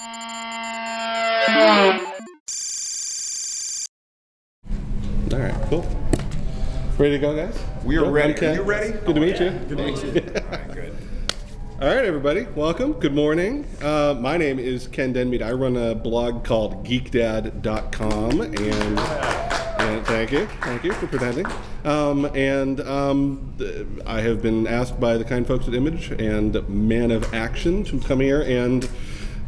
All right, cool. Ready to go, guys? We are ready. Are you ready? Good to meet you. Good to meet you. All right, good. All right, everybody. Welcome. Good morning. My name is Ken Denmead. I run a blog called geekdad.com, and thank you for pretending. I have been asked by the kind folks at Image and Man of Action to come here and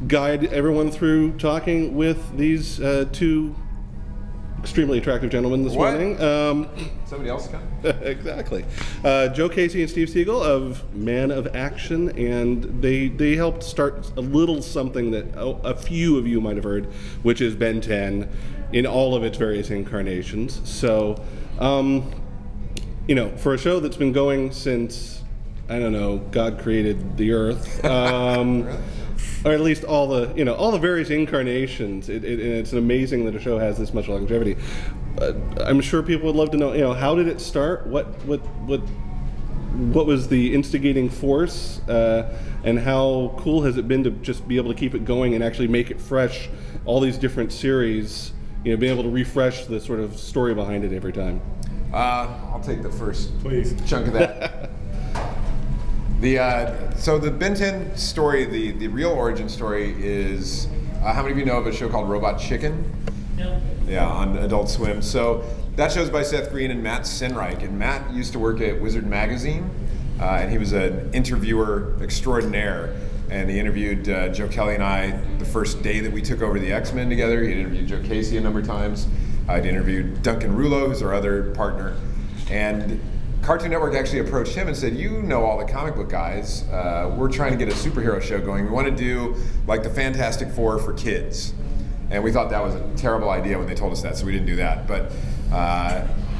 guide everyone through talking with these two extremely attractive gentlemen this morning. Somebody else come? Exactly. Joe Casey and Steve Seagle of Man of Action, and they helped start a little something that a few of you might have heard, which is Ben 10 in all of its various incarnations. So, you know, for a show that's been going since, I don't know, God created the earth, or at least all the various incarnations. It's amazing that a show has this much longevity. I'm sure people would love to know, how did it start? What was the instigating force? And how cool has it been to just be able to keep it going and actually make it fresh? All these different series, being able to refresh the sort of story behind it every time. I'll take the first chunk of that. So the Ben 10 story, the real origin story is, how many of you know of a show called Robot Chicken? No. Yeah, on Adult Swim. So that show's by Seth Green and Matt Sinreich. And Matt used to work at Wizard Magazine, and he was an interviewer extraordinaire. And he interviewed Joe Kelly and I the first day that we took over the X-Men together. He interviewed Joe Casey a number of times. I'd interviewed Duncan Rouleau, who's our other partner. And Cartoon Network actually approached him and said, you know all the comic book guys, we're trying to get a superhero show going. We want to do like the Fantastic Four for kids. And we thought that was a terrible idea when they told us that, so we didn't do that. But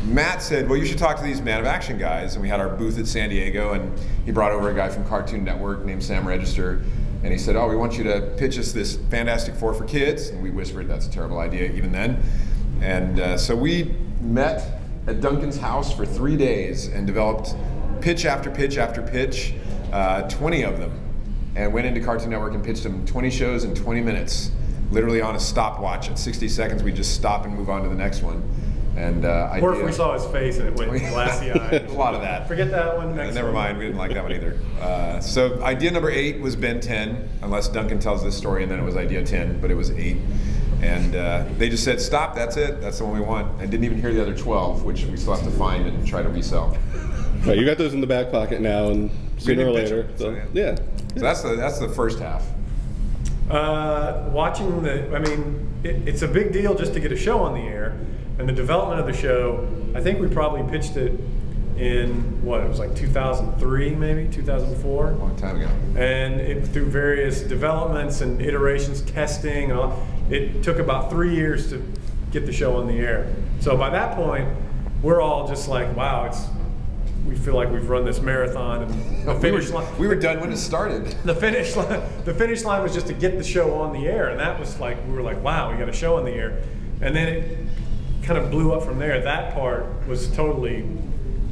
Matt said, well, you should talk to these Man of Action guys. And we had our booth at San Diego, and he brought over a guy from Cartoon Network named Sam Register. And he said, oh, we want you to pitch us this Fantastic Four for kids. And we whispered, that's a terrible idea even then. And so we met at Duncan's house for 3 days and developed pitch after pitch after pitch, 20 of them, and went into Cartoon Network and pitched them 20 shows in 20 minutes, literally on a stopwatch. At 60 seconds, we just stop and move on to the next one. And or if we saw his face and it went glassy-eyed. A lot of that. Forget that one. Never mind, we didn't like that one either. So idea number 8 was Ben 10, unless Duncan tells this story, and then it was idea 10, but it was 8. And they just said, stop, that's it, that's the one we want. I didn't even hear the other 12, which we still have to find and try to resell. Right, you got those in the back pocket now, and sooner or later. So, yeah. So that's the first half. Watching it's a big deal just to get a show on the air. And the development of the show, I think we probably pitched it in, it was like 2003 maybe, 2004? A long time ago. And through various developments and iterations, testing, and all, it took about 3 years to get the show on the air. So by that point, we're all just like, wow, we feel like we've run this marathon, and the finish line. We were done when it started. The finish line was just to get the show on the air, and that was like, we were like, wow, we got a show on the air. And then it kind of blew up from there. That part was totally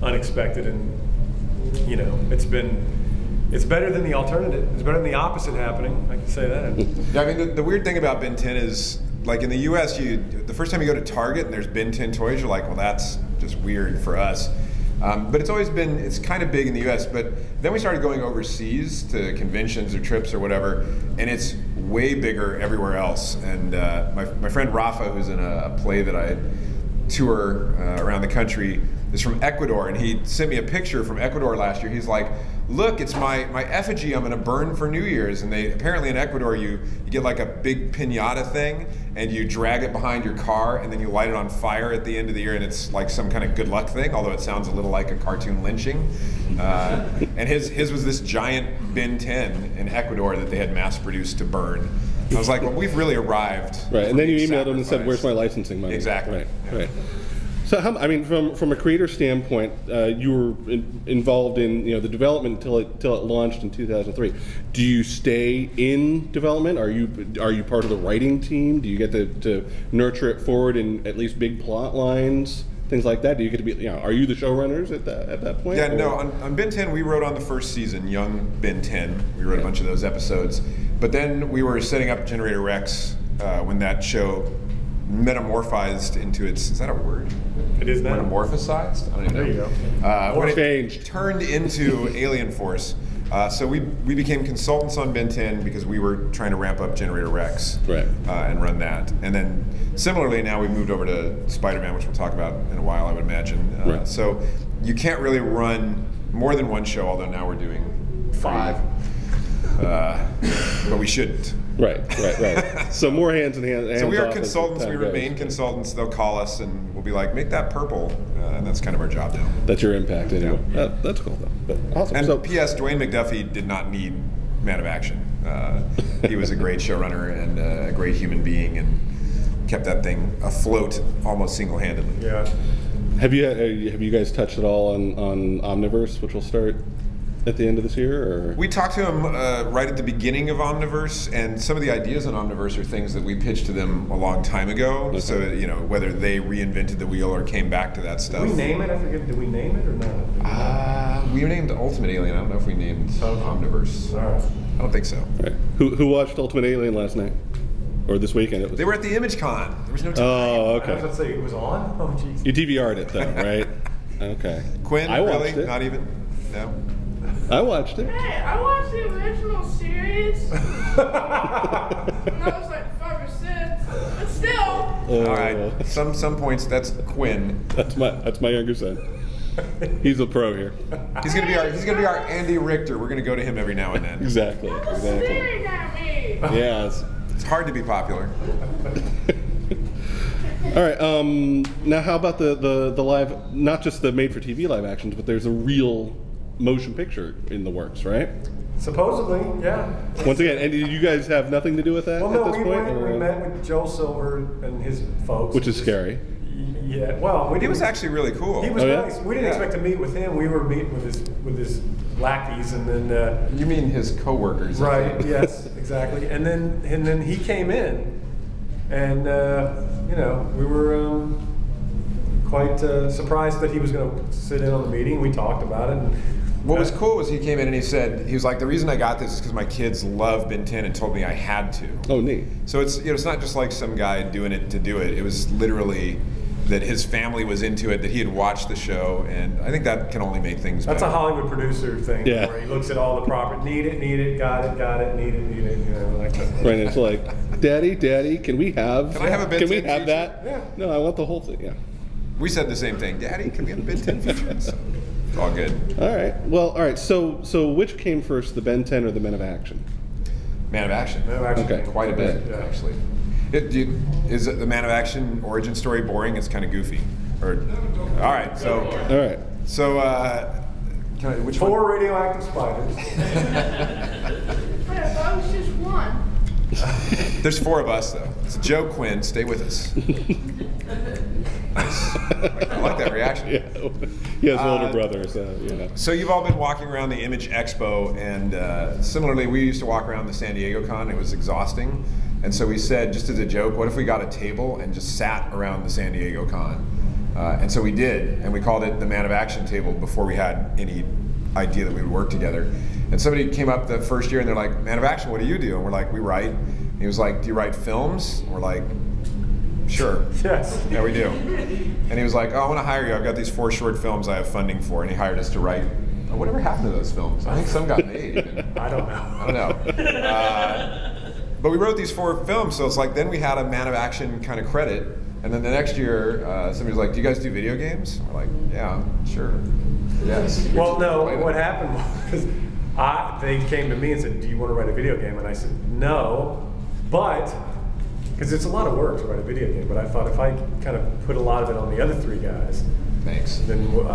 unexpected, and it's better than the alternative. It's better than the opposite happening. I can say that. Yeah, I mean, the weird thing about Ben 10 is, like in the U.S., the first time you go to Target and there's Ben 10 toys, you're like, well, that's just weird for us. But it's kind of big in the U.S. But then we started going overseas to conventions or trips or whatever, and it's way bigger everywhere else. And my friend Rafa, who's in a play that I tour around the country, is from Ecuador, and he sent me a picture from Ecuador last year. He's like, look, it's my effigy I'm gonna burn for New Year's. And apparently in Ecuador, you get like a big piñata thing, and you drag it behind your car, and then you light it on fire at the end of the year, and it's like some kind of good luck thing, although it sounds a little like a cartoon lynching. And his was this giant Ben 10 in Ecuador that they had mass produced to burn. I was like, well, we've really arrived. Right, and then you emailed them and said, where's my licensing money? Exactly. Right, yeah. Right. So, from a creator standpoint, you were involved in the development until it launched in 2003. Do you stay in development? Are you part of the writing team? Do you get to nurture it forward in at least big plot lines, things like that? Do you get to be are you the showrunners at that point? Yeah, no. On Ben 10, we wrote on the first season, Young Ben 10. We wrote a bunch of those episodes. But then we were setting up Generator Rex when that show metamorphized into its, is that a word? It is now. Metamorphosized? I don't even know. There you go. When it changed. turned into Alien Force. So we became consultants on Ben 10 because we were trying to ramp up Generator Rex and run that. And then similarly now we've moved over to Spider-Man, which we'll talk about in a while, I would imagine. So you can't really run more than one show, although now we're doing 5. But we shouldn't. Right. So more hands in hands. So we are consultants. We remain consultants. They'll call us and we'll be like, make that purple, and that's kind of our job now. That's your impact anyway. Yeah. That's cool though. But awesome. And P.S. Dwayne McDuffie did not need Man of Action. He was a great showrunner and a great human being, and kept that thing afloat almost single-handedly. Yeah. Have you guys touched at all on Omniverse, which will start at the end of this year? Or? We talked to him right at the beginning of Omniverse, and some of the ideas on Omniverse are things that we pitched to them a long time ago. Okay. So, whether they reinvented the wheel or came back to that stuff. Did we name it? I forget. Did we name it or not? We named Ultimate Alien. I don't know if we named Omniverse. All right. I don't think so. Right. Who watched Ultimate Alien last night? Or this weekend? They were at the Image Con. There was no time. Oh, okay. I was going to say, it was on? Oh, jeez. You DVR'd it, though, right? Okay. Quinn, I watched really? it. Not even? No? I watched it. Hey, I watched the original series. When I was like 5 or 6. But still. All right. Some points, that's Quinn. That's my younger son. He's a pro here. He's gonna be our Andy Richter. We're gonna go to him every now and then. Exactly. Staring at me. Yes. It's hard to be popular. All right. Now, how about the live? Not just the made-for-TV live actions, but there's a real motion picture in the works, right? Supposedly, yeah. Once again, and did you guys have nothing to do with that Well, no, at this point? we met with Joe Silver and his folks. Which is scary. Yeah, well, he was actually really cool. He was nice. We didn't expect to meet with him. We were meeting with his lackeys, and then. You mean his coworkers? Right. Yes. Exactly. And then he came in, and we were quite surprised that he was going to sit in on the meeting. We talked about it. And, what was cool was he came in and he was like, the reason I got this is because my kids love Ben 10 and told me I had to. Oh, neat. So it's not just like some guy doing it to do it. It was literally that his family was into it, that he had watched the show, and I think that can only make things better. That's a Hollywood producer thing, where he looks at all the property, need it, got it, need it, like that. Right, and it's like, Daddy, can we have? Can I have a Ben 10 Can we have feature? that? Yeah. No, I want the whole thing. Yeah. We said the same thing. Daddy, can we have a Ben 10 feature? So, it's all good. All right. Well, all right. So which came first, the Ben 10 or the Men of Action? Man of Action. Man of Action. Okay. Quite a bit, actually. Is the Man of Action origin story boring? It's kind of goofy. All right. So which 4 one? radioactive spiders. Wait, I thought it was just one. There's 4 of us, though. It's Joe Quinn. Stay with us. Nice. I like that reaction. Yeah. He has an older brother, so So you've all been walking around the Image Expo, and similarly, we used to walk around the San Diego Con. It was exhausting, and so we said, just as a joke, what if we got a table and just sat around the San Diego Con? And so we did, and we called it the Man of Action table before we had any idea that we would work together. And somebody came up the first year and they're like, Man of Action, what do you do? And we're like, we write. And he was like, do you write films? And we're like, sure. Yes. Yeah, we do. And he was like, oh, I want to hire you. I've got these 4 short films I have funding for. And he hired us to write. Oh, whatever happened to those films? I think some got made. I don't know. But we wrote these 4 films, so it's like then we had a Man of Action kind of credit. And then the next year, somebody was like, do you guys do video games? We're like, yeah, sure. Yes. Well, no, what happened was they came to me and said, do you want to write a video game? And I said, no, but, because it's a lot of work to write a video game, but I thought if I kind of put a lot of it on the other 3 guys, thanks. Then we'll be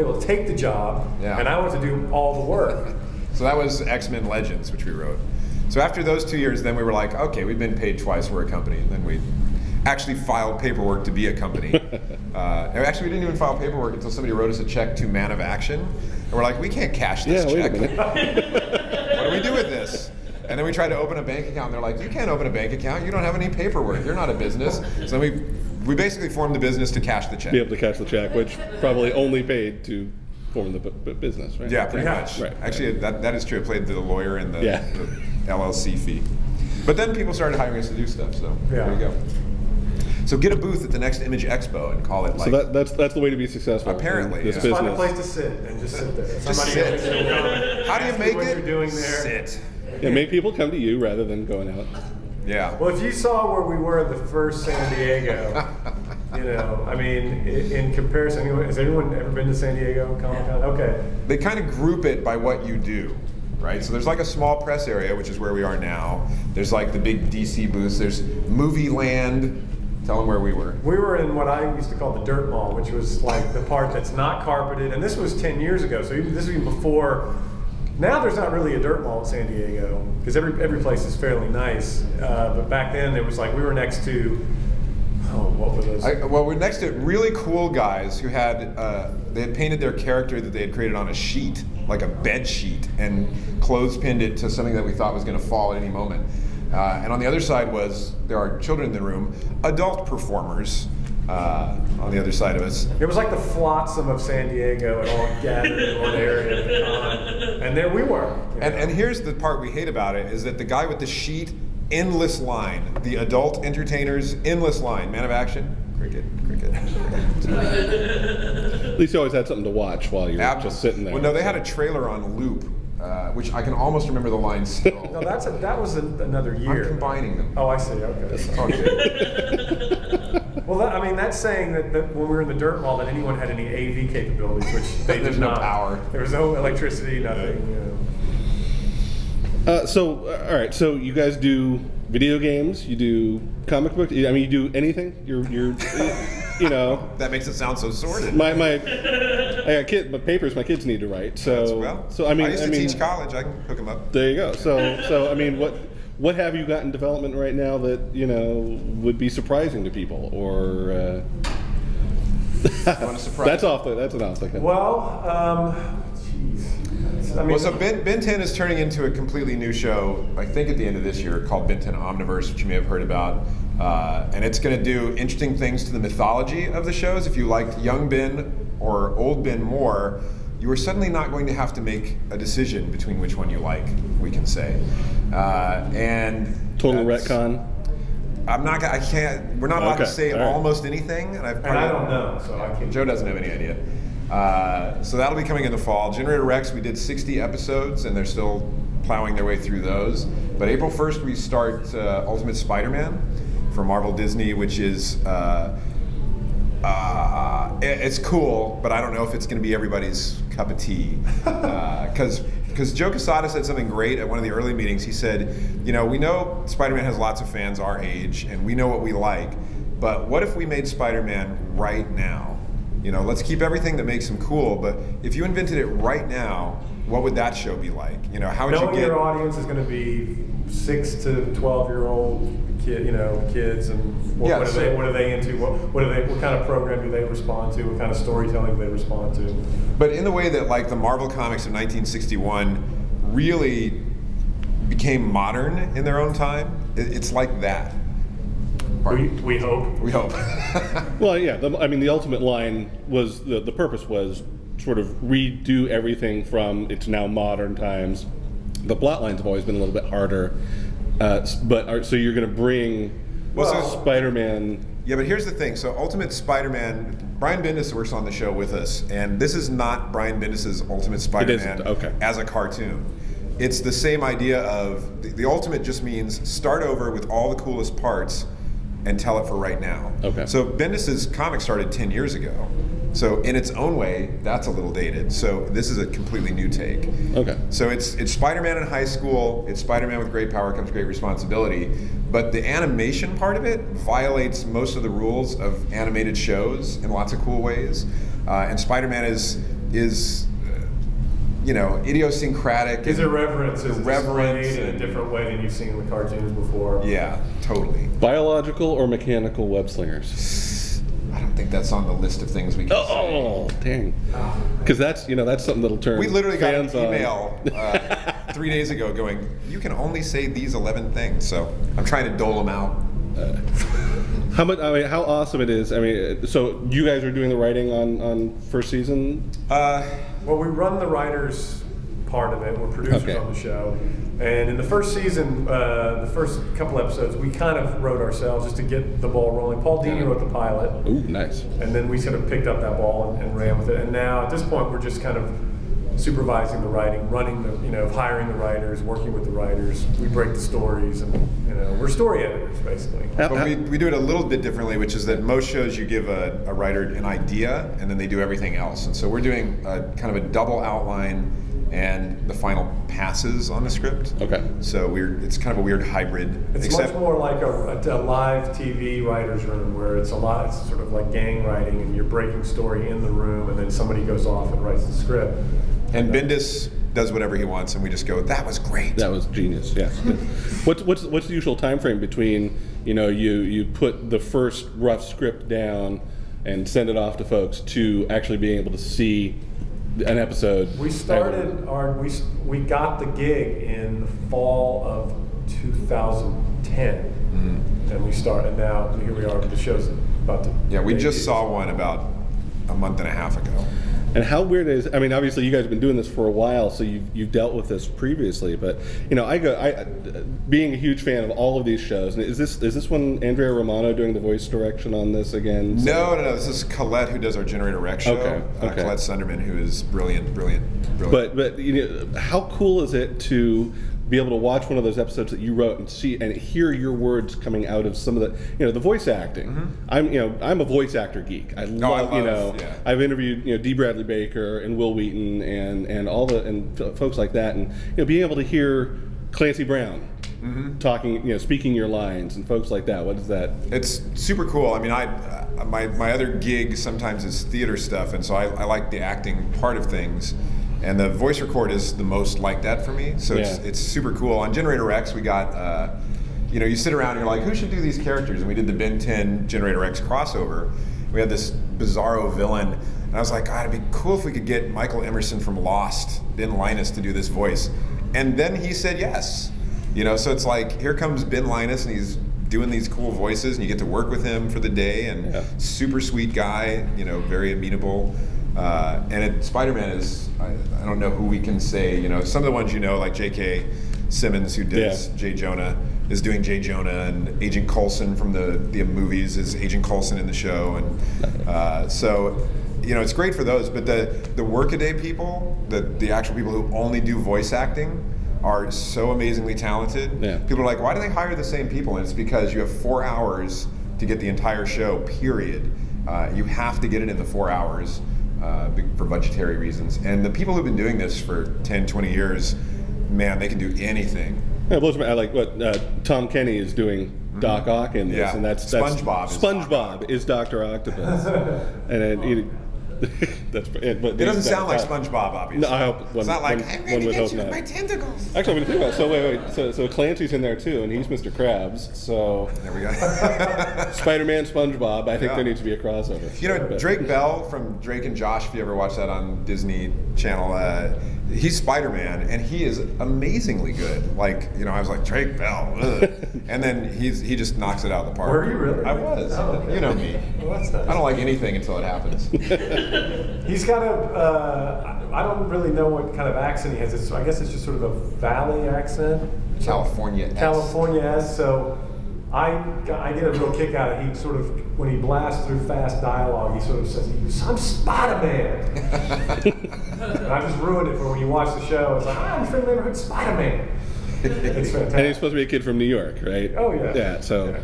able to take the job, and I want to do all the work. So that was X-Men Legends, which we wrote. So after those 2 years, then we were like, okay, we've been paid twice, we're a company. And then we actually filed paperwork to be a company. Actually, we didn't even file paperwork until somebody wrote us a check to Man of Action. And we're like, we can't cash this check. What do we do with this? And then we tried to open a bank account, and they're like, you can't open a bank account. You don't have any paperwork. You're not a business. So we basically formed the business to cash the check. Be able to cash the check, which probably only paid to form of the business, right? Yeah, pretty much. Right. Actually, that is true. I played the lawyer and the LLC fee. But then people started hiring us to do stuff, so there you go. So get a booth at the next Image Expo and call it like... So that's the way to be successful. Apparently, in this yeah. business. Find a place to sit and just sit there. Just Somebody sit. How do you make what it? You're doing there. Sit. Yeah, make people come to you rather than going out. Yeah. Well, if you saw where we were at the first San Diego, you know, I mean, in comparison, anyway, has anyone ever been to San Diego Comic-Con? Okay. They kind of group it by what you do, right? So there's like a small press area, which is where we are now. There's like the big DC booths. There's Movie Land. Tell them where we were. We were in what I used to call the dirt mall, which was like the part that's not carpeted. And this was 10 years ago, so this is even before. Now there's not really a dirt mall in San Diego, because every place is fairly nice. But back then, it was like we were next to, what were those? Well, we're next to really cool guys who had, they had painted their character that they had created on a sheet, like a bed sheet, and clothespinned it to something that we thought was going to fall at any moment. And on the other side there are children in the room, adult performers on the other side of us. It was like the flotsam of San Diego. It all gathered in one area at the con. And there we were. And here's the part we hate about it, is that the guy with the sheet, endless line. The adult entertainers, endless line. Man of action, cricket. At least you always had something to watch while you were just sitting there. Well, no, they had a trailer on loop, which I can almost remember the line still. No, that was another year. I'm combining them. Oh, I see. Okay. Okay. Well, that's saying that when we were in the dirt mall, that anyone had any AV capabilities, which they There's did no not. power. There was no electricity, nothing. All right. So you guys do video games. You do comic books. I mean, you do anything. You're you know. That makes it sound so sordid. I got papers my kids need to write. So I used to teach college. I can hook them up. There you go. So I mean, what have you got in development right now that would be surprising to people, or that's an off the cuff. Well, so Ben 10 is turning into a completely new show, I think at the end of this year, called Ben 10 Omniverse, which you may have heard about. And it's going to do interesting things to the mythology of the shows. If you liked young Ben or old Ben more, you are suddenly not going to have to make a decision between which one you like, we can say. And total retcon. We're not allowed to say almost anything. And I don't know, so I can't. Joe doesn't have any idea. So that'll be coming in the fall. Generator Rex, we did 60 episodes, and they're still plowing their way through those. But April 1st, we start Ultimate Spider-Man for Marvel Disney, which is it's cool, but I don't know if it's going to be everybody's cup of tea. Because Joe Quesada said something great at one of the early meetings. He said, we know Spider-Man has lots of fans our age, and we know what we like, but what if we made Spider-Man right now? Let's keep everything that makes him cool, but if you invented it right now, what would that show be like? How would you get... your audience is going to be 6 to 12-year-old kids, and what are they into? What kind of program do they respond to? What kind of storytelling do they respond to? But in the way that like the Marvel comics of 1961 really became modern in their own time, it's like that. We hope. We hope. Well, yeah. The ultimate line was the purpose was sort of redo everything from it's now modern times. The plot lines have always been a little bit harder, so you're going to bring Spider-Man. Yeah, but here's the thing. So Ultimate Spider-Man, Brian Bendis works on the show with us, and this is not Brian Bendis's Ultimate Spider-Man as a cartoon. It's the same idea of the ultimate just means start over with all the coolest parts and tell it for right now. Okay. So Bendis's comic started 10 years ago. So in its own way, that's a little dated. So this is a completely new take. Okay. So it's Spider-Man in high school, it's Spider-Man with great power comes great responsibility, but the animation part of it violates most of the rules of animated shows in lots of cool ways. And Spider-Man is idiosyncratic. His irreverence is displayed in a different way than you've seen with cartoons before. Yeah, totally. Biological or mechanical web slingers? I don't think that's on the list of things we can say. Oh, dang. Because that's something that'll turn We literally got an fans email 3 days ago going, you can only say these 11 things. So I'm trying to dole them out. How awesome it is. So you guys are doing the writing on first season? Well, we run the writers part of it. We're producers on the show. And in the first season, the first couple episodes, we kind of wrote ourselves just to get the ball rolling. Paul Dini wrote the pilot. Ooh, nice. And then we sort of picked up that ball and ran with it. And now at this point, we're just kind of supervising the writing, running the, hiring the writers, working with the writers. We break the stories, and we're story editors basically. But we do it a little bit differently, which is that most shows you give a writer an idea, and then they do everything else. And so we're doing kind of a double outline and the final passes on the script. Okay. So it's kind of a weird hybrid. It's much more like a live TV writer's room, where it's sort of like gang writing, and you're breaking story in the room, and then somebody goes off and writes the script. And Bendis does whatever he wants, and we just go, that was great. That was genius, yes. What's the usual time frame between, you put the first rough script down and send it off to folks to actually being able to see an episode? We started we got the gig in the fall of 2010, and we started. Now here we are. The show's about to. Yeah, we just saw one about a month and a half ago. And how weird is? I mean, obviously you guys have been doing this for a while, so you've dealt with this previously. But I being a huge fan of all of these shows. And is this one Andrea Romano doing the voice direction on this again? So? No. This is Colette, who does our Generator Rex show. Okay. Colette Sunderman, who is brilliant. But how cool is it to be able to watch one of those episodes that you wrote and see and hear your words coming out of some of the voice acting. I'm a voice actor geek. I love I've interviewed D. Bradley Baker and Will Wheaton and all folks like that, and being able to hear Clancy Brown talking, speaking your lines and folks like that. What is that? It's super cool. I mean, my other gig sometimes is theater stuff, and so I like the acting part of things. And the voice record is the most like that for me, so it's super cool. On Generator X, we got, you sit around and you're like, who should do these characters? And we did the Ben 10 Generator X crossover. We had this bizarro villain, and I was like, God, it'd be cool if we could get Michael Emerson from Lost, Ben Linus, to do this voice. And then he said yes. So it's like, here comes Ben Linus, and he's doing these cool voices, and you get to work with him for the day, and super sweet guy, very amenable. And Spider-Man is, I don't know who we can say, some of the ones like J.K. Simmons, who does J. Jonah, is doing J. Jonah, and Agent Coulson from the movies is Agent Coulson in the show. And so, it's great for those, but the workaday people, the actual people who only do voice acting, are so amazingly talented. Yeah. People are like, why do they hire the same people? And it's because you have 4 hours to get the entire show, period. You have to get it in the 4 hours. For budgetary reasons. And the people who've been doing this for 10, 20 years, man, they can do anything. Yeah, I like what Tom Kenny is doing Doc Ock in this, and that's SpongeBob is Dr. Octopus. And it doesn't sound like SpongeBob, obviously. No, I hope it's not like, I'm going to get you with my tentacles. Actually, when you think about it, so Clancy's in there too, and he's Mr. Krabs, so there we go. Spider-Man, SpongeBob, I think there needs to be a crossover. Drake Bell from Drake and Josh, if you ever watch that on Disney Channel, he's Spider-Man, and he is amazingly good. Like, I was like, Drake Bell, ugh. And then he just knocks it out of the park. Were you really? I was. Oh, okay. You know me. Well, that's nice. I don't like anything until it happens. He's got I don't really know what kind of accent he has. I guess it's just sort of a valley accent. California-esque. So I get a real kick out of it. He sort of, when he blasts through fast dialogue, he sort of says, I'm Spider-Man. And I just ruined it for when you watch the show. It's like, I'm from the neighborhood Spider-Man. It's fantastic. And he's supposed to be a kid from New York, right? Oh, yeah. Yeah, so.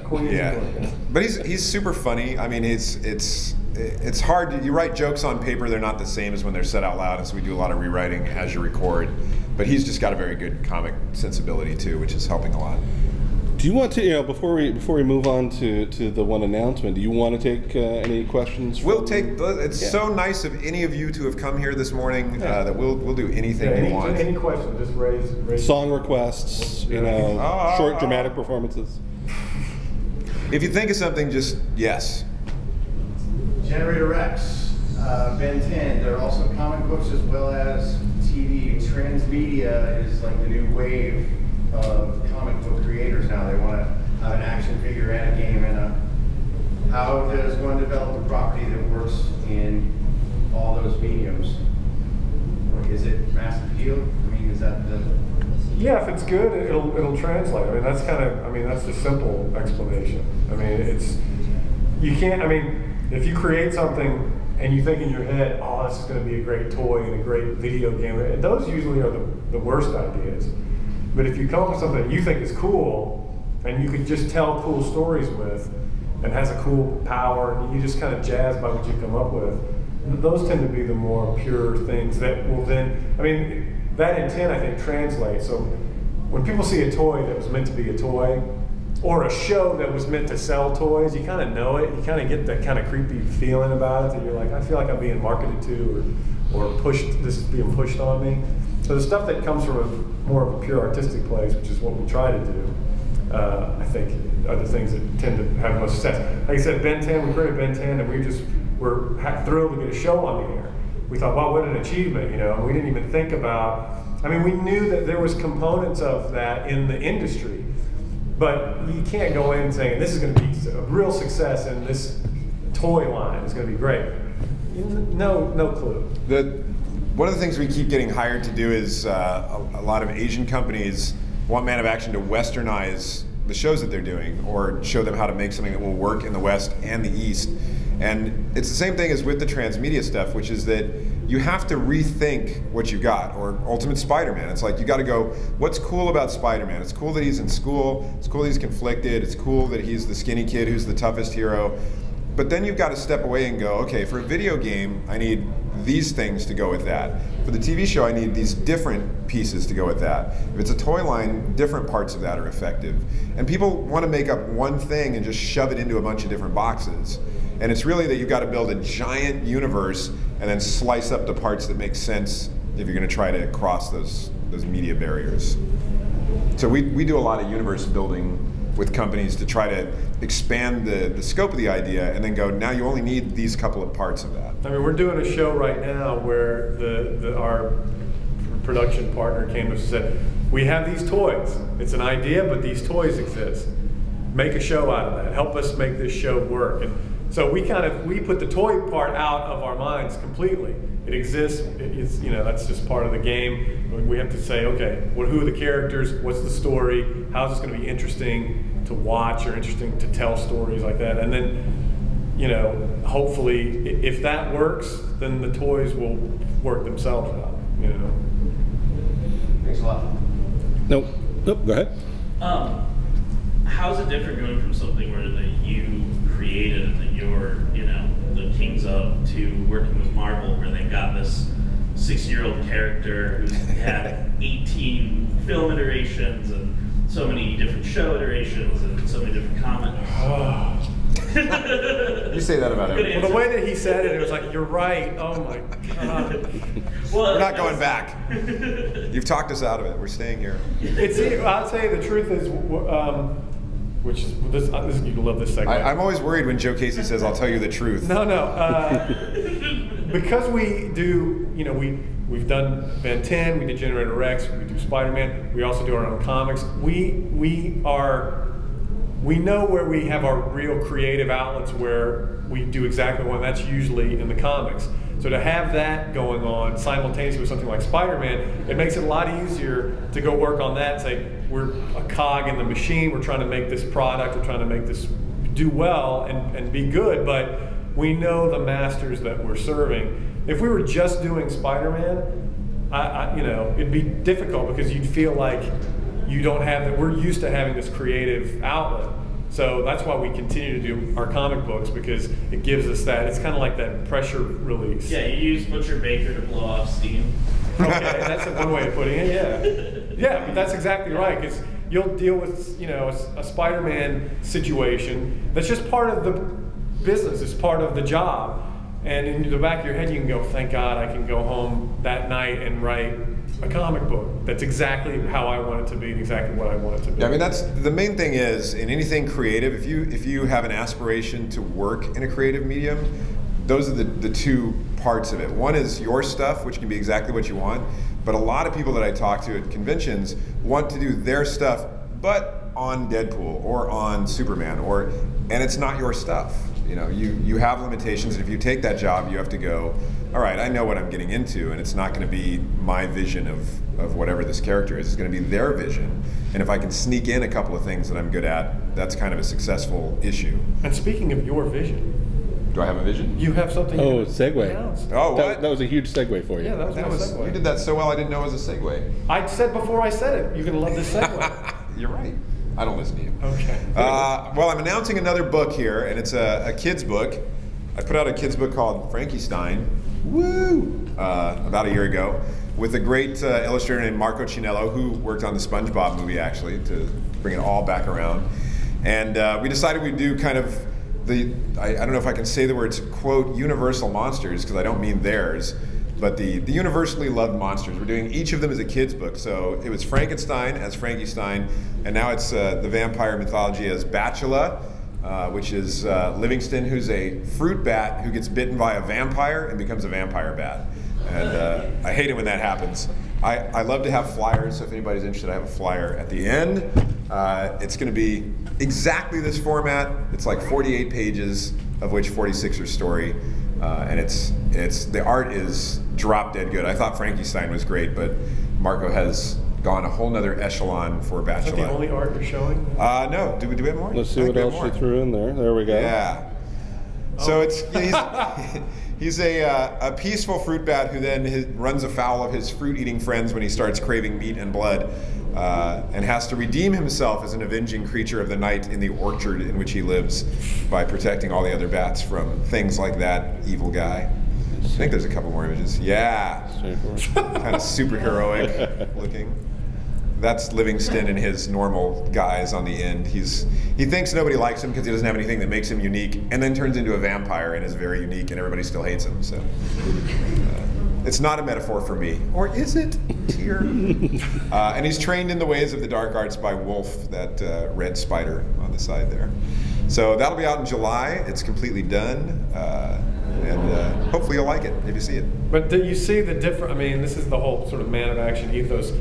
But he's super funny. I mean, it's hard. You write jokes on paper, they're not the same as when they're said out loud, and so we do a lot of rewriting as you record. But he's just got a very good comic sensibility, too, which is helping a lot. Do you want to, before we move on to the one announcement, do you want to take any questions? We'll take. It's so nice of any of you to have come here this morning. That we'll do anything you want. Any question, just raise. Song requests, short dramatic performances. If you think of something, just yes. Generator X, Ben 10. There are also comic books as well as TV. Transmedia is like the new wave of comic book creators now. They want to have an action figure and a game and how does one develop a property that works in all those mediums? Yeah, if it's good, it'll translate. I mean, that's that's the simple explanation. I mean, you can't. I mean, if you create something and you think in your head, oh, this is going to be a great toy and a great video game, those usually are the worst ideas. But if you come up with something that you think is cool and you can just tell cool stories with, and has a cool power, and you just kind of jazzed by what you come up with, those tend to be the more pure things that will then, I mean, that intent I think translates. So when people see a toy that was meant to be a toy, or a show that was meant to sell toys, you kind of know it. You kind of get that kind of creepy feeling about it that you're like, I feel like I'm being marketed to, or pushed. This is being pushed on me. So the stuff that comes from more of a pure artistic place, which is what we try to do, I think are the things that tend to have most success. Like I said, Ben 10, we created Ben 10, and we're thrilled to get a show on the air. We thought, wow, what an achievement, you know. And we didn't even think about. I mean, we knew that there was components of that in the industry. But you can't go in saying, this is going to be a real success and this toy line is going to be great. No clue. One of the things we keep getting hired to do is a lot of Asian companies want Man of Action to westernize the shows that they're doing, or show them how to make something that will work in the West and the East. And it's the same thing as with the transmedia stuff, which is that you have to rethink what you got. Or Ultimate Spider-Man, it's like you got to go, what's cool about Spider-Man? It's cool that he's in school, it's cool that he's conflicted, it's cool that he's the skinny kid who's the toughest hero. But then you've got to step away and go, okay, for a video game, I need these things to go with that. For the TV show, I need these different pieces to go with that. If it's a toy line, different parts of that are effective. And people want to make up one thing and just shove it into a bunch of different boxes. And it's really that you've got to build a giant universe and then slice up the parts that make sense if you're going to try to cross those media barriers. So we do a lot of universe building with companies to try to expand the scope of the idea, and then go, now you only need these couple of parts of that. I mean, we're doing a show right now where our production partner came to us and said, we have these toys. It's an idea, but these toys exist. Make a show out of that. Help us make this show work. And so we put the toy part out of our minds completely. It exists. It's, you know, that's just part of the game. We have to say, okay, who are the characters? What's the story? How's this going to be interesting to watch or interesting to tell stories like that? And then, you know, hopefully, if that works, then the toys will work themselves out. You know. Thanks a lot. Nope. Go ahead. How's it different going from something where you created and that you're, you know, the kings of, to working with Marvel, where they've got this 6-year-old character who's had 18 film iterations and so many different show iterations and so many different comments? You say that about everything. Well, the way that he said it, it was like, you're right. Oh my God. Well, we're not going back. You've talked us out of it. We're staying here. I'll tell you the truth is, which is this you love this segment. I'm always worried when Joe Casey says, "I'll tell you the truth." No. Because we do, you know, we've done Ben 10, we did Generator Rex, we do Spider-Man. We also do our own comics. We know where we have our real creative outlets where we do exactly one. That's usually in the comics. So to have that going on simultaneously with something like Spider-Man, it makes it a lot easier to go work on that and say, we're a cog in the machine, we're trying to make this product, we're trying to make this do well and be good, but we know the masters that we're serving. If we were just doing Spider-Man, you know, it'd be difficult because you'd feel like you don't have that. We're used to having this creative outlet. So that's why we continue to do our comic books, because it gives us that. It's kind of like that pressure release. Yeah, you use Butcher Baker to blow off steam. Okay, that's one way of putting it. Yeah, yeah, but that's exactly right. Because you'll deal with, you know, a Spider-Man situation that's just part of the business. It's part of the job. And in the back of your head, you can go, "Thank God, I can go home that night and write a comic book that's exactly how I want it to be and exactly what I want it to be." Yeah, I mean, that's the main thing is, in anything creative, if you have an aspiration to work in a creative medium, those are the two parts of it. One is your stuff, which can be exactly what you want, but a lot of people that I talk to at conventions want to do their stuff, but on Deadpool or on Superman, and it's not your stuff. You know, you have limitations, and if you take that job, you have to go, all right, I know what I'm getting into, and it's not going to be my vision of whatever this character is. It's going to be their vision. And if I can sneak in a couple of things that I'm good at, that's kind of a successful issue. And speaking of your vision, do I have a vision? you have something. Oh, to segue. announce. Oh, what? That was a huge segue for you. Yeah, that was my segue. You did that so well, I didn't know it was a segue. I said before I said it, you're going to love this segue. You're right. I don't listen to you. Okay. Well, I'm announcing another book here, and it's a kid's book. I put out a kid's book called Frankenstein, about a year ago, with a great illustrator named Marco Cinello, who worked on the SpongeBob movie, actually, to bring it all back around. And we decided we'd do kind of I don't know if I can say the words, quote, universal monsters, because I don't mean theirs, but the universally loved monsters. We're doing each of them as a kid's book. So it was Frankenstein as Frankenstein, and now it's the vampire mythology as Batula, which is Livingston, who's a fruit bat who gets bitten by a vampire and becomes a vampire bat. And I hate it when that happens. I love to have flyers, so if anybody's interested, I have a flyer at the end. It's going to be exactly this format. It's like 48 pages, of which 46 are story. And the art is drop dead good. I thought Frankenstein was great, but Marco has gone a whole nother echelon for Batula. Is that the only art you're showing? No. Do we have more? Let's see what else you threw in there. There we go. Yeah. So he's a peaceful fruit bat who then runs afoul of his fruit-eating friends when he starts craving meat and blood, and has to redeem himself as an avenging creature of the night in the orchard in which he lives by protecting all the other bats from things like that evil guy. I think there's a couple more images. Yeah. Kind of superheroic looking. That's Livingston and his normal guys on the end. He thinks nobody likes him because he doesn't have anything that makes him unique, and then turns into a vampire and is very unique, and everybody still hates him. So it's not a metaphor for me, or is it? Here. And he's trained in the ways of the dark arts by Wolf, that red spider on the side there. So that'll be out in July. It's completely done, and hopefully you'll like it if you see it. But do you see the different? I mean, this is the whole sort of man of action ethos.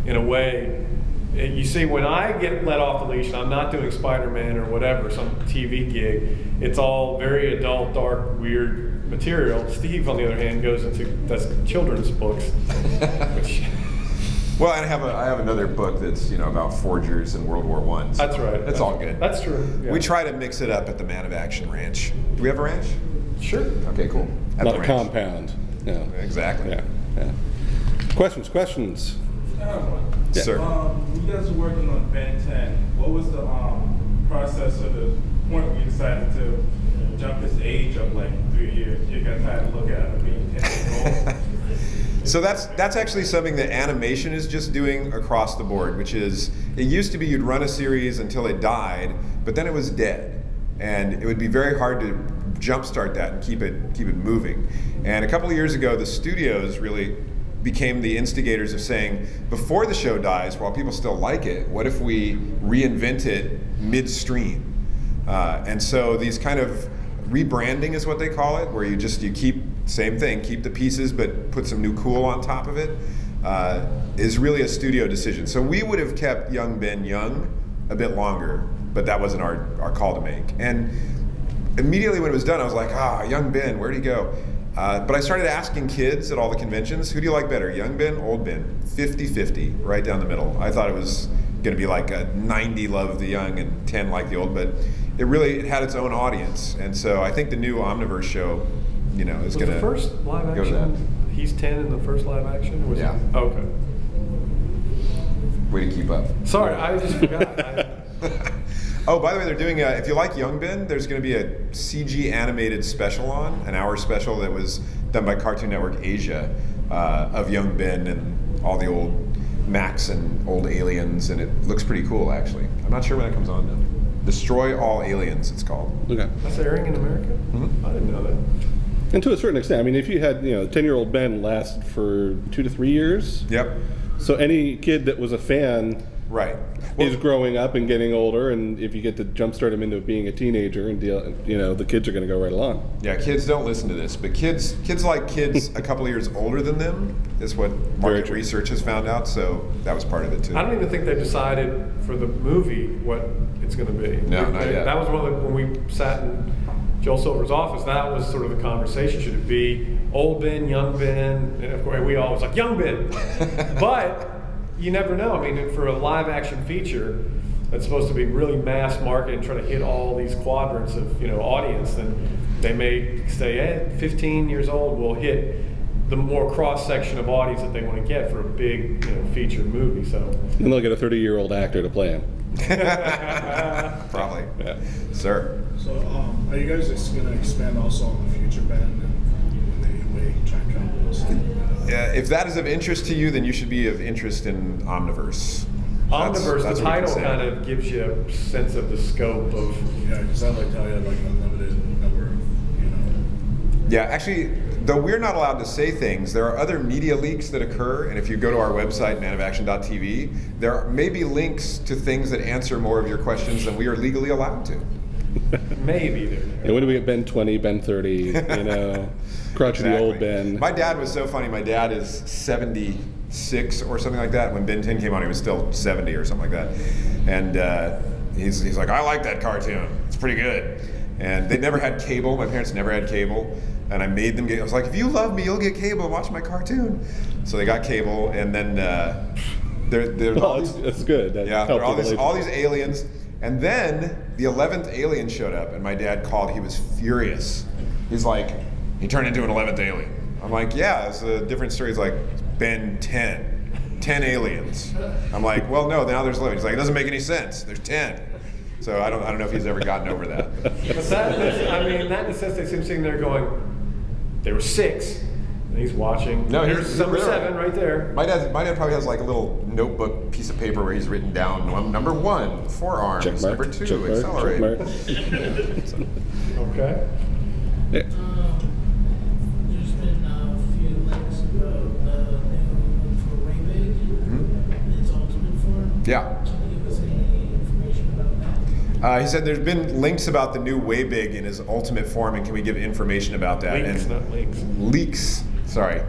In a way, you see, when I get let off the leash and I'm not doing Spider-Man or whatever, some TV gig, it's all very adult, dark, weird material. Steve, on the other hand, goes into children's books. Well, and I have another book that's about forgers in World War I. So that's right. That's all good. That's true. Yeah. We try to mix it up at the Man of Action Ranch. Do we have a ranch? Sure. Okay, cool. At Not the a ranch. compound. Yeah. Exactly. Yeah. Questions? I have one. Yes, sir. You guys were working on Ben 10. What was the process or the point where you decided to jump this age up like 3 years? You guys had to look at it being 10 years old. So that's actually something that animation is just doing across the board, which is, it used to be you'd run a series until it died, but then it was dead. And it would be very hard to jumpstart that and keep it moving. And a couple of years ago, the studios really became the instigators of saying, before the show dies, while people still like it, what if we reinvent it midstream? And so these kind of rebranding is what they call it, where you keep same thing, keep the pieces, but put some new cool on top of it, is really a studio decision. So we would have kept young Ben young a bit longer, but that wasn't our call to make. And immediately when it was done, I was like, young Ben, where'd he go? But I started asking kids at all the conventions, who do you like better, young Ben, old Ben? 50-50, right down the middle. I thought it was going to be like a 90 love the young and 10 like the old, but it had its own audience. And so I think the new Omniverse show, is going to the first live go to that. action. He's 10 in the first live action. Was Yeah. It? Okay. Way to keep up. Sorry, I just forgot. Oh, by the way, they're doing if you like Young Ben, there's going to be a CG animated special an hour special that was done by Cartoon Network Asia of Young Ben and all the old Max and old aliens, and it looks pretty cool, actually. I'm not sure when that comes on now. Destroy All Aliens, it's called. Okay. That's airing in America? Mm-hmm. I didn't know that. And to a certain extent, I mean, if you had 10-year-old Ben last for 2 to 3 years. Yep. So any kid that was a fan. Right. is growing up and getting older, and if you get to jumpstart him into being a teenager, and the kids are going to go right along. Yeah, kids don't listen to this, but kids like kids a couple of years older than them is what market research has found out. So that was part of it too. I don't even think they've decided for the movie what it's going to be. No, not yet. That was one of the, when we sat in Joel Silver's office, that was sort of the conversation. Should it be old Ben, young Ben? And of course, we always like young Ben. But you never know. I mean, for a live action feature that's supposed to be really mass market and try to hit all these quadrants of audience, then they may say, 15 years old will hit the more cross section of audience that they want to get for a big feature movie. So and they'll get a 30-year-old actor to play him. Probably. Yeah. Sir. So, are you guys just going to expand also on the future band and when they try and come with us? Yeah, if that is of interest to you, then you should be of interest in Omniverse. Omniverse, that's the title kind of gives you a sense of the scope of. Yeah, because I like how you have like an unlimited number of, Yeah, actually, though we're not allowed to say things, there are other media leaks that occur, and if you go to our website, manofaction.tv, there may be links to things that answer more of your questions than we are legally allowed to. Maybe there. And when do we get Ben 20, Ben 30, crotchety old Ben? My dad was so funny. My dad is 76 or something like that. When Ben 10 came on, he was still 70 or something like that. And he's like, I like that cartoon. It's pretty good. And they never had cable. My parents never had cable. And I made them get, I was like, if you love me, you'll get cable and watch my cartoon. So they got cable, and then that's good. That there are all these aliens. And then the 11th alien showed up, and my dad called. He was furious. He's like, he turned into an 11th alien. I'm like, yeah, it's a different story. He's like, Ben 10 aliens. I'm like, well, no, now there's 11. He's like, it doesn't make any sense. There's 10. So I don't know if he's ever gotten over that. But that necessitates him sitting there going, there were 6. And he's watching. No, here's number 7 right there. My dad probably has like a little notebook piece of paper where he's written down number 1, forearms. Check mark, number 2, check mark, accelerate. check mark. Okay. Yeah. There's been a few links about the new for Waybig, its ultimate form. Yeah. Can you give us any information about that? He said there's been links about the new Waybig in his ultimate form, and can we give information about that? Leaks, not leaks. Leaks. Sorry.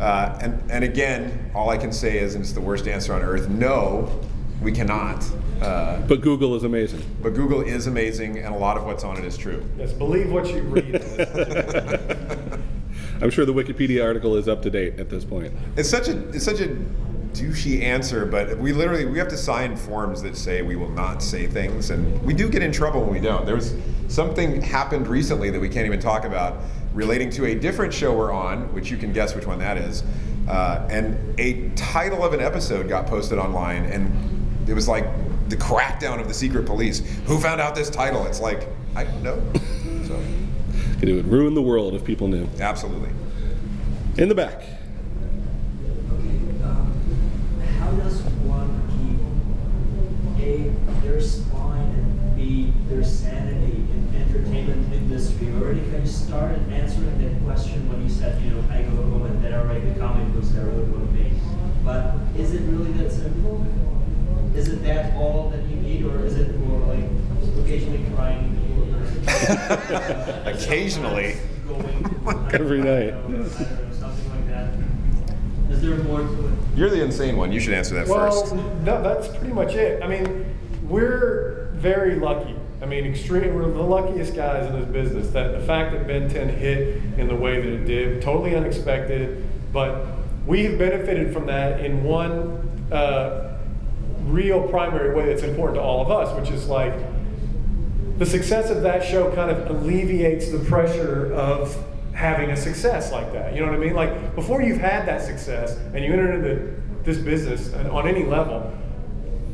And again, all I can say is, and it's the worst answer on earth, no, we cannot. But Google is amazing. But Google is amazing, and a lot of what's on it is true. Yes, believe what you read. I'm sure the Wikipedia article is up to date at this point. It's such a douchey answer, but we have to sign forms that say we will not say things, and we do get in trouble when we don't. There was something happened recently that we can't even talk about, relating to a different show we're on, which you can guess which one that is, and a title of an episode got posted online, and it was like the crackdown of the secret police. Who found out this title? It's like, I don't know. So, It would ruin the world if people knew. absolutely. In the back. How does one keep A, their spine, and B, their sanity in entertainment industry? You already kind of started answering that question when you said, I go home and then I write the comic books that are what me. But is it really that simple? Is it that all that you need, or is it more like occasionally crying? Occasionally. Every night. Something like that. Is there more to it? You're the insane one. You should answer that first. No, that's pretty much it. I mean, we're very lucky. I mean, we're the luckiest guys in this business. That the fact that Ben 10 hit in the way that it did, totally unexpected, but we've benefited from that in one real primary way that's important to all of us, which is like the success of that show kind of alleviates the pressure of having a success like that. You know what I mean? Like, before you've had that success and you enter into this business on any level,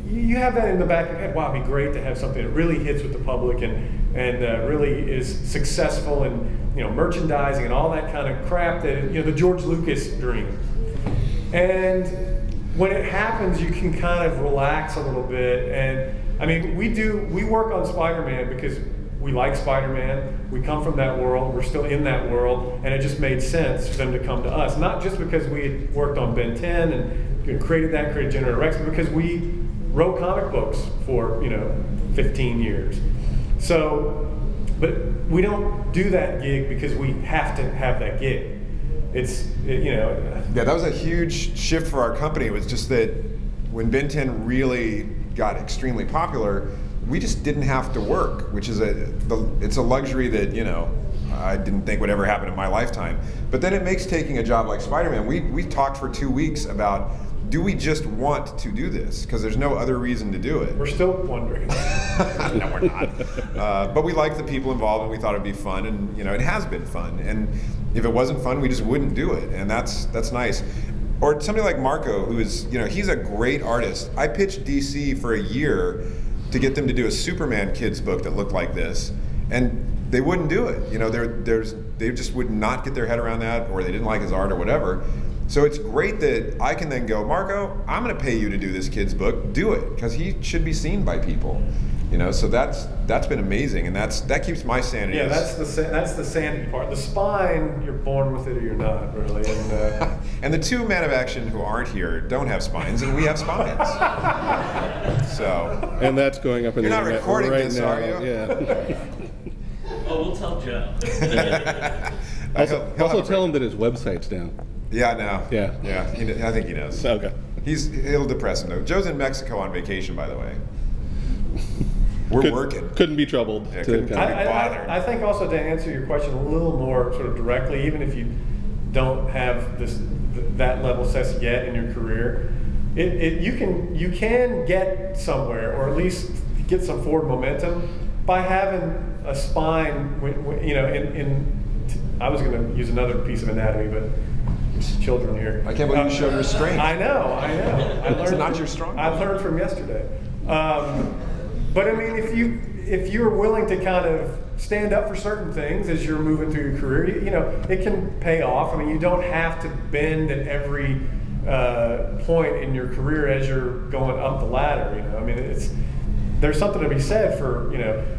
you have that in the back of your head. Wow, it'd be great to have something that really hits with the public and really is successful in merchandising and all that kind of crap that the George Lucas dream. And when it happens, you can kind of relax a little bit. And I mean, we work on Spider-Man because we like Spider-Man. We come from that world. We're still in that world, and it just made sense for them to come to us. Not just because we had worked on Ben 10 and created Generator Rex, but because we wrote comic books for 15 years. So, but we don't do that gig because we have to have that gig. Yeah, that was a huge shift for our company. It was just that when Ben 10 really got extremely popular, we just didn't have to work, which is it's a luxury that I didn't think would ever happen in my lifetime. But then it makes taking a job like Spider-Man. We talked for 2 weeks about, do we just want to do this? Because there's no other reason to do it. We're still wondering. No, we're not. But we liked the people involved, and we thought it'd be fun, and it has been fun. And if it wasn't fun, we just wouldn't do it, and that's nice. Or somebody like Marco, who is, he's a great artist. I pitched DC for a year to get them to do a Superman kids book that looked like this, and they wouldn't do it. They just would not get their head around that, or they didn't like his art or whatever. So it's great that I can then go, Marco, I'm going to pay you to do this kid's book. Do it, because he should be seen by people. So that's been amazing, and that keeps my sanity. Yeah, that's the sanity part. The spine, you're born with it or you're not, really. And, and the 2 men of action who aren't here don't have spines, and we have spines. So. And that's going up in the internet right now. You're not recording this, are you? Yeah. Oh, we'll tell Joe. Also tell him that his website's down. Yeah, no. Yeah. Yeah, I think he knows. Okay. It'll depress him though. Joe's in Mexico on vacation, by the way. We're working. Couldn't be troubled. Yeah, couldn't be bothered. I think also to answer your question a little more sort of directly, even if you don't have that level of success yet in your career, you can get somewhere, or at least get some forward momentum by having a spine. I was going to use another piece of anatomy, but there's children here. I can't believe you showed restraint. I know. It's not your strong. I learned from yesterday. But I mean, if you're willing to kind of stand up for certain things as you're moving through your career, it can pay off. I mean, you don't have to bend at every point in your career as you're going up the ladder. I mean, there's something to be said for,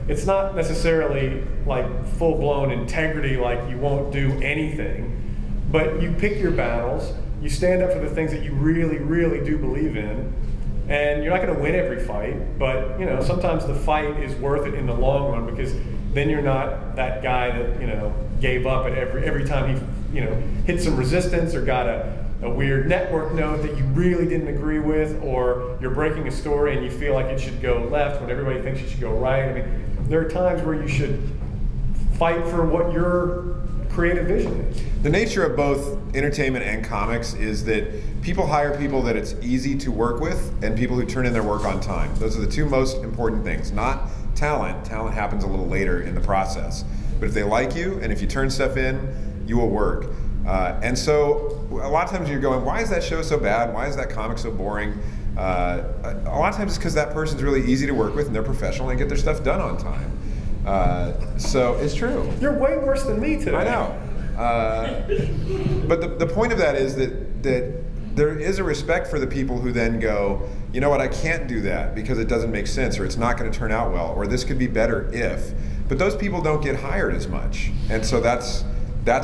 it's not necessarily like full-blown integrity, like you won't do anything, but you pick your battles, you stand up for the things that you really, really do believe in, and you're not going to win every fight, but sometimes the fight is worth it in the long run, because then you're not that guy that gave up at every time he hit some resistance or got a weird network note that you really didn't agree with, or you're breaking a story and you feel like it should go left when everybody thinks it should go right. I mean, there are times where you should fight for what your creative vision is. The nature of both entertainment and comics is that people hire people that it's easy to work with, and people who turn in their work on time. Those are the 2 most important things, not talent. Talent happens a little later in the process. But if they like you, and if you turn stuff in, you will work. And so a lot of times you're going, why is that show so bad? Why is that comic so boring? A lot of times it's because that person's really easy to work with, and they're professional and get their stuff done on time. So it's true. You're way worse than me today. I know. But the point of that is that there is a respect for the people who then go, you know what, I can't do that because it doesn't make sense, or it's not going to turn out well, or this could be better if. But those people don't get hired as much. And so that's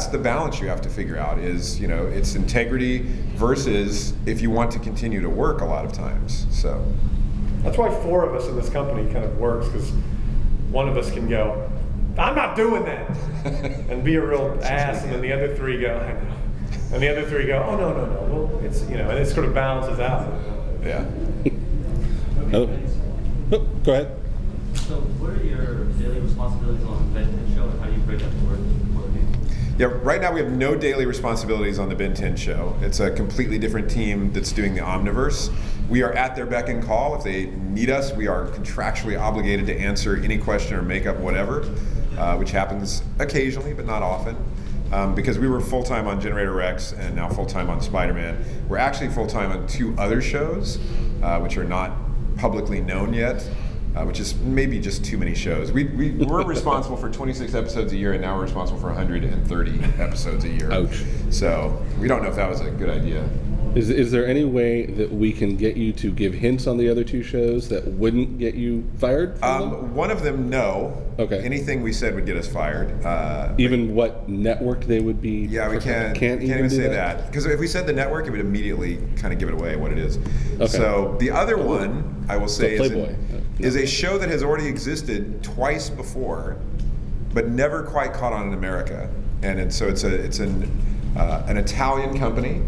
the balance you have to figure out is, it's integrity versus if you want to continue to work a lot of times. So that's why 4 of us in this company kind of works, because one of us can go, I'm not doing that, and be a real ass, and then the other 3 go, I know. And the other 3 go, oh, no. Well, it's, and it sort of balances out. Yeah. Oh, go ahead. So what are your daily responsibilities on the Ben 10 show, and how do you break up the work? Yeah, right now we have no daily responsibilities on the Ben 10 show. It's a completely different team that's doing the Omniverse. We are at their beck and call. If they need us, we are contractually obligated to answer any question or make up whatever, which happens occasionally, but not often. Because we were full-time on Generator Rex and now full-time on Spider-Man. We're actually full-time on 2 other shows, which are not publicly known yet. Which is maybe just too many shows. We're responsible for 26 episodes a year, and now we're responsible for 130 episodes a year. Ouch. So we don't know if that was a good idea. Is there any way that we can get you to give hints on the other two shows that wouldn't get you fired from them? One of them, no. Okay. Anything we said would get us fired. Even what network they would be? Yeah, we can't even say that. Because if we said the network, it would immediately kind of give it away what it is. Okay. So the other one, I will say, Playboy. is a show that has already existed twice before, but never quite caught on in America. And it's an Italian company,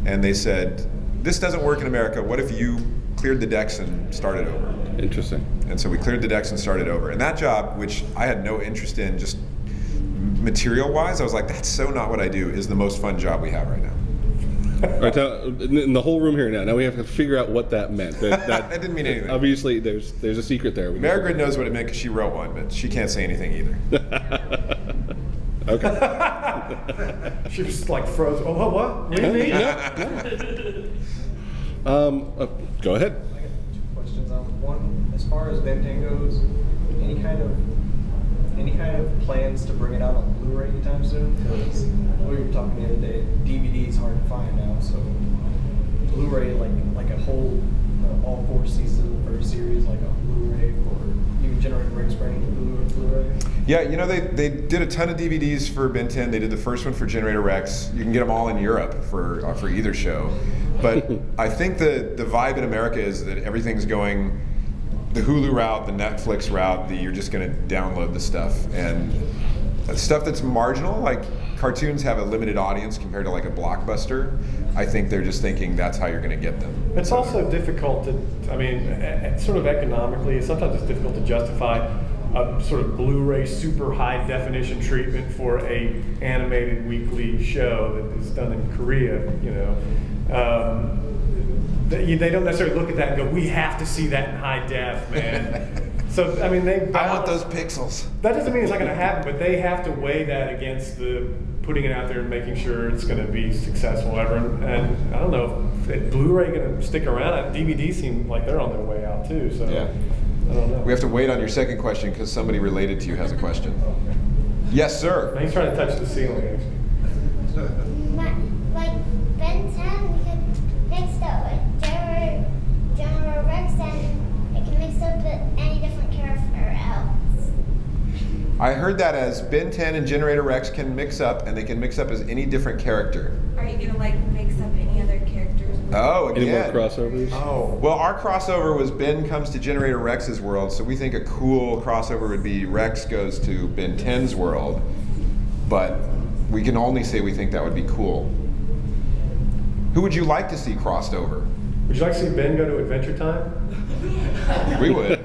and they said, this doesn't work in America. What if you cleared the decks and started over? Interesting. And so we cleared the decks and started over. And that job, which I had no interest in just material-wise, I was like, that's so not what I do, is the most fun job we have right now. All right, in the whole room here now we have to figure out what that meant. That didn't mean anything. Obviously, there's a secret there. Margaret knows what it meant because she wrote one, but she can't say anything either. Okay. She was like frozen. Oh, what? What do you mean? Go ahead. I got two questions. One, as far as Ben 10 goes, any kind of plans to bring it out on Blu-ray anytime soon? Because we were talking the other day, DVD is hard to find now, so Blu-ray, like a whole all 4 seasons or series, like a Blu-ray, or even Generator Rex bringing Blu-ray. Yeah, you know, they did a ton of DVDs for Ben 10. They did the first one for Generator Rex. You can get them all in Europe for either show. But I think the vibe in America is that everything's going the Hulu route, the Netflix route, you're just going to download the stuff. And stuff that's marginal, like cartoons have a limited audience compared to like a blockbuster. I think they're just thinking that's how you're going to get them. It's also difficult to, I mean, sort of economically, sometimes it's difficult to justify a sort of Blu-ray super high definition treatment for a animated weekly show that is done in Korea, you know. They don't necessarily look at that and go, we have to see that in high def, man. So, I mean, I want those pixels. That doesn't mean it's not going to happen, but they have to weigh that against the putting it out there and making sure it's going to be successful ever. And I don't know if Blu-ray going to stick around. DVD seem like they're on their way out too. So yeah. I don't know. We have to wait on your second question because somebody related to you has a question. Yes, sir. He's trying to touch the ceiling, actually. Like Ben 10, we could mix it up with General Rex, and it can mix up with any different character else. I heard that as Ben 10 and Generator Rex can mix up, and they can mix up as any different character. Are you gonna like mix up any other characters? Oh, again. Any more crossovers? Oh. Well, our crossover was Ben comes to Generator Rex's world, so we think a cool crossover would be Rex goes to Ben 10's world, but we can only say we think that would be cool. Who would you like to see crossed over? Would you like to see Ben go to Adventure Time? We would.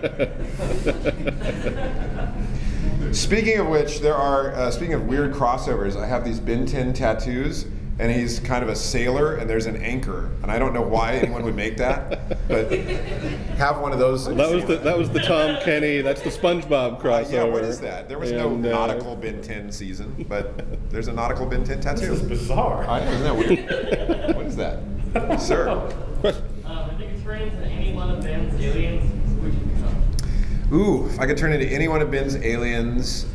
Speaking of which, there are, speaking of weird crossovers, I have these Ben 10 tattoos, and he's kind of a sailor, and there's an anchor. And I don't know why anyone would make that, but have one of those. That was the Tom Kenny, that's the SpongeBob crossover. Yeah, what is that? There was no nautical Ben 10 season, but there's a nautical Ben 10 tattoo. This is bizarre. I know, isn't that weird? What is that? Sir. I think it's turn into any one of Ben's aliens, who would you become? Ooh, if I could turn into any one of Ben's aliens, this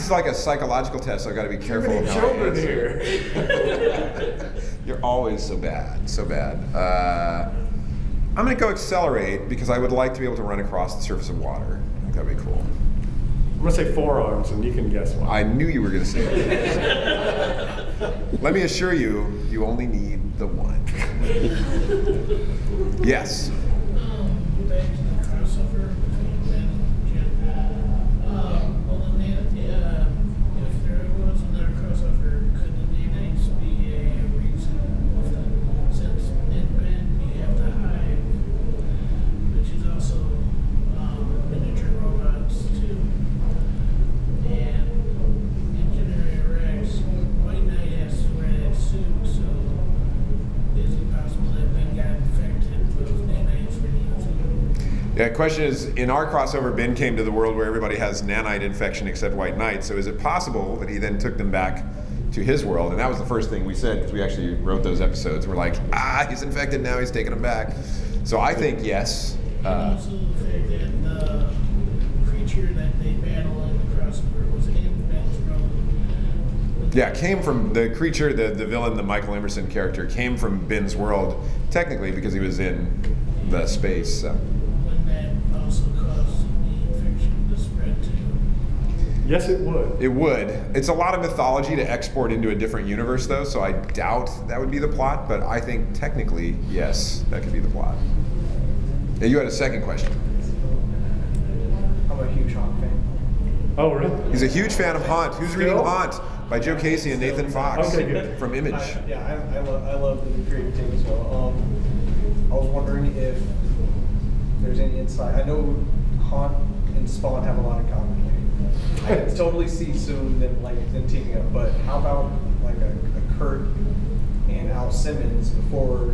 is like a psychological test, so I've got to be careful of how children here. You're always so bad, so bad. I'm going to go accelerate because I would like to be able to run across the surface of water. I think that'd be cool. I'm going to say forearms, and you can guess why. I knew you were going to say that. Let me assure you, you only need the one. Yes. If there was another crossover, could the nanites be a reason since in Ben you have the Hive, which is also miniature robots too, and in Generator Rex, White Knight has to wear that suit, so is it possible that Ben got infected with those nanites for using? Yeah, the question is, in our crossover, Ben came to the world where everybody has nanite infection except White Knight, so is it possible that he then took them back to his world? And that was the first thing we said, because we actually wrote those episodes. We're like, he's infected now, he's taking them back. So I think yes. And also the fact that the creature that they battle in the crossover was in Ben's world, would Yeah, it came from the creature, the villain, the Michael Emerson character, came from Ben's world, technically because he was in the space. So. Wouldn't that also cause the infection to spread too? Yes, it would. It would. It's a lot of mythology to export into a different universe, though, so I doubt that would be the plot, but I think technically, yes, that could be the plot. Yeah, you had a second question. I'm a huge Haunt fan. Oh, really? He's a huge fan of Haunt. Who's reading Haunt? By Joe Casey and Nathan Fox from Image. I love the creative team as well. I was wondering if there's any insight. I know Haunt and Spawn have a lot in common. I can totally see soon them teaming up. But how about like a Kurt and Al Simmons before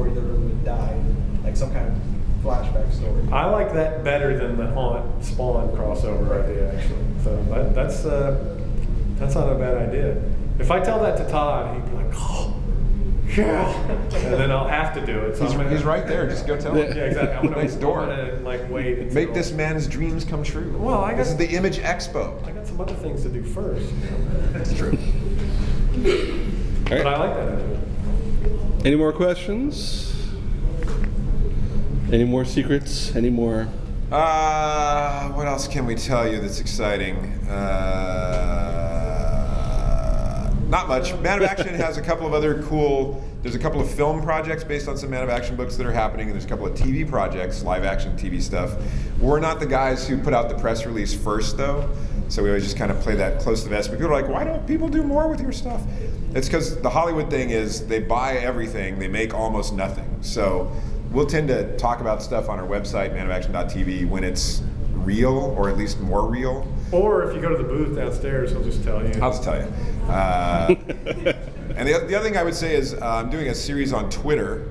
either of them had died, like some kind of flashback story? I like that better than the Haunt Spawn crossover idea, actually. So that's not a bad idea. If I tell that to Todd, he'd be like, "Oh, yeah," and then I'll have to do it. So He's right there. Just go tell him. Yeah, exactly. I'm gonna, Next door. I'm gonna like wait. Until, Make this man's dreams come true. Well, this is the Image Expo. I got some other things to do first. That's true. But I like that idea. Any more questions? Any more secrets? Any more? What else can we tell you that's exciting? Not much. Man of Action has a couple of other cool, there's a couple of film projects based on some Man of Action books that are happening, and there's a couple of TV projects, live action TV stuff. We're not the guys who put out the press release first, though, so we always just kind of play that close to the vest. But people are like, why don't people do more with your stuff? It's because the Hollywood thing is they buy everything, they make almost nothing. So we'll tend to talk about stuff on our website, manofaction.tv, when it's real, or at least more real. Or if you go to the booth downstairs, he'll just tell you. I'll just tell you. And the other thing I would say is I'm doing a series on Twitter,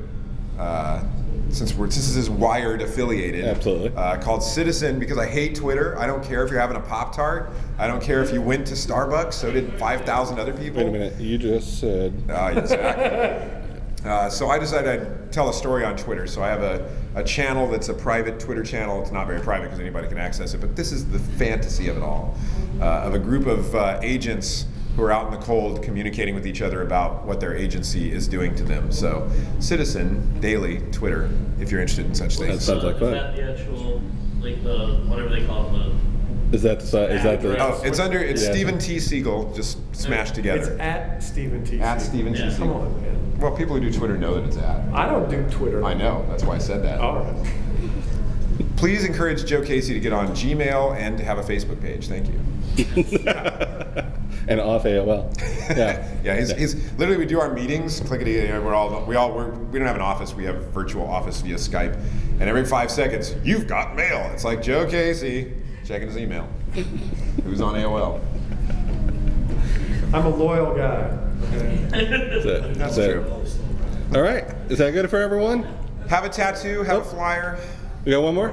since this is Wired affiliated. Absolutely. Called Citizen, because I hate Twitter. I don't care if you're having a Pop-Tart. I don't care if you went to Starbucks. So did 5,000 other people. Wait a minute. You just said. Exactly. So I decided I'd tell a story on Twitter. So I have a channel that's a private Twitter channel. It's not very private because anybody can access it, but this is the fantasy of it all. Of a group of agents who are out in the cold communicating with each other about what their agency is doing to them. So Citizen Daily Twitter, if you're interested in such things. That sounds like fun. Is that the actual, like the, whatever they call it, Is that the? Oh, it's Stephen T. Seagle, just smashed together. It's at Stephen T. At Stephen T. Seagle. Come on, man. Well, people who do Twitter know that it's at. I don't do Twitter. I know, that's why I said that. All right. Please encourage Joe Casey to get on Gmail and to have a Facebook page. Thank you. And off AOL. Yeah. Yeah. He's literally, we do our meetings. Clickety. We don't have an office. We have a virtual office via Skype. And every 5 seconds, you've got mail. It's like Joe Casey checking his email. Who's on AOL? I'm a loyal guy. That's true. All right. Is that good for everyone? Have a tattoo. Have a flyer. We got one more.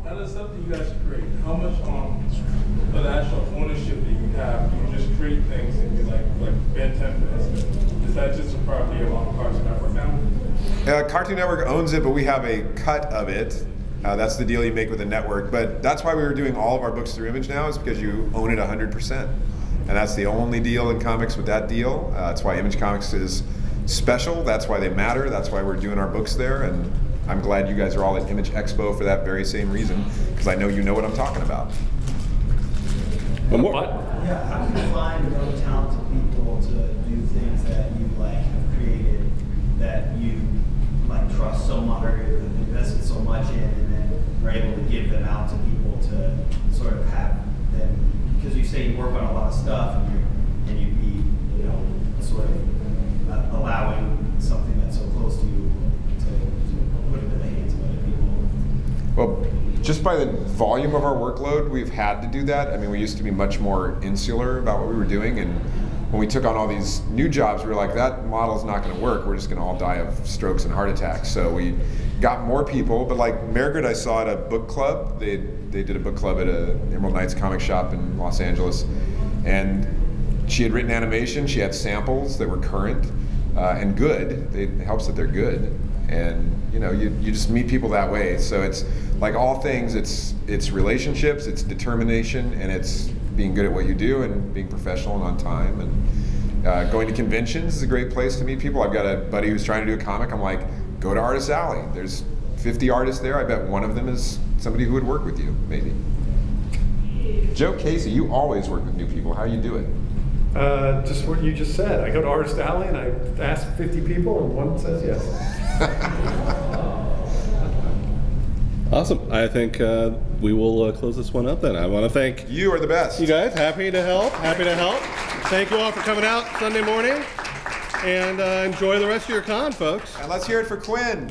Out of stuff that you guys create, how much of the actual ownership that you have? You just create things and you like Ben 10, for instance. Is that just a property of Cartoon Network now? Cartoon Network owns it, but we have a cut of it. That's the deal you make with the network. But that's why we were doing all of our books through Image now, is because you own it 100%. And that's the only deal in comics with that deal. That's why Image Comics is special. That's why they matter. That's why we're doing our books there. And I'm glad you guys are all at Image Expo for that very same reason, because I know you know what I'm talking about. One more. Yeah, how do you find really talented people to do things that you have created, that you trust so much or invested so much in, and then are able to give them out to people to sort of have them, because you say you work on a lot of stuff and you'd be sort of allowing something that's so close to you to put into the hands of other people. Well, just by the volume of our workload, we've had to do that. I mean, we used to be much more insular about what we were doing, and when we took on all these new jobs, we were like, that model's not going to work. We're just going to all die of strokes and heart attacks. So we got more people, but like Margaret, I saw at a book club. They did a book club at a Emerald Knights comic shop in Los Angeles, and she had written animation. She had samples that were current and good. It helps that they're good, and you just meet people that way. So it's like all things. It's relationships, it's determination, and it's being good at what you do and being professional and on time. And going to conventions is a great place to meet people. I've got a buddy who's trying to do a comic. I'm like, go to Artist Alley. There's 50 artists there. I bet one of them is somebody who would work with you, maybe. Joe Casey, you always work with new people. How do you do it? Just what you just said. I go to Artist Alley and I ask 50 people and one says yes. Awesome. I think we will close this one up then. I want to thank you. Are the best. You guys, happy to help. Happy to help. Thank you all for coming out Sunday morning, and enjoy the rest of your con, folks. And let's hear it for Quinn.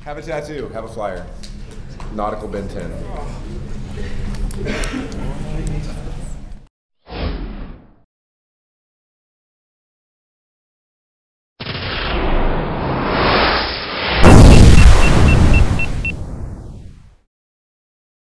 Have a tattoo. Have a flyer. Nautical Ben 10.